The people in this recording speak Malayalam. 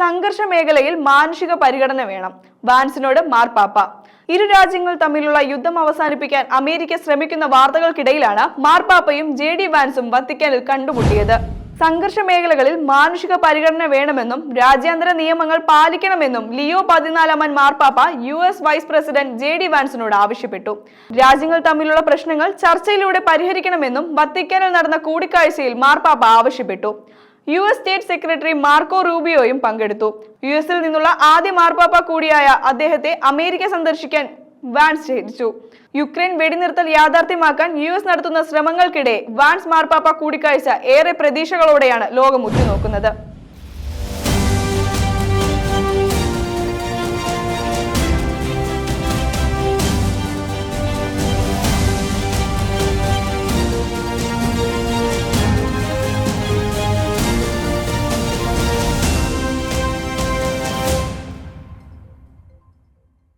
സംഘർഷ മേഖലയിൽ മാനുഷിക പരിഗണന വേണം. വാൻസിനോട് മാർപ്പാപ്പ. ഇരു രാജ്യങ്ങൾ തമ്മിലുള്ള യുദ്ധം അവസാനിപ്പിക്കാൻ അമേരിക്ക ശ്രമിക്കുന്ന വാർത്തകൾക്കിടയിലാണ് മാർപ്പാപ്പയും JD വാൻസും വത്തിക്കാനിൽ കണ്ടുമുട്ടിയത്. സംഘർഷ മേഖലകളിൽ മാനുഷിക പരിഗണന വേണമെന്നും രാജ്യാന്തര നിയമങ്ങൾ പാലിക്കണമെന്നും ലിയോ 14 മാർപ്പാപ്പ US വൈസ് പ്രസിഡന്റ് JD വാൻസിനോട് ആവശ്യപ്പെട്ടു. രാജ്യങ്ങൾ തമ്മിലുള്ള പ്രശ്നങ്ങൾ ചർച്ചയിലൂടെ പരിഹരിക്കണമെന്നും വത്തിക്കാനിൽ നടന്ന കൂടിക്കാഴ്ചയിൽ മാർപ്പാപ്പ ആവശ്യപ്പെട്ടു. US സ്റ്റേറ്റ് സെക്രട്ടറി മാർക്കോ റൂബിയോയും പങ്കെടുത്തു. US-ൽ നിന്നുള്ള ആദ്യ മാർപ്പാപ്പ കൂടിയായ അദ്ദേഹത്തെ അമേരിക്ക സന്ദർശിക്കാൻ വാൻസ് ക്ഷണിച്ചു. യുക്രൈൻ വെടിനിർത്തൽ യാഥാർത്ഥ്യമാക്കാൻ US നടത്തുന്ന ശ്രമങ്ങൾക്കിടെ വാൻസ് മാർപ്പാപ്പ കൂടിക്കാഴ്ച ഏറെ പ്രതീക്ഷകളോടെയാണ് ലോകം ഉറ്റുനോക്കുന്നത്.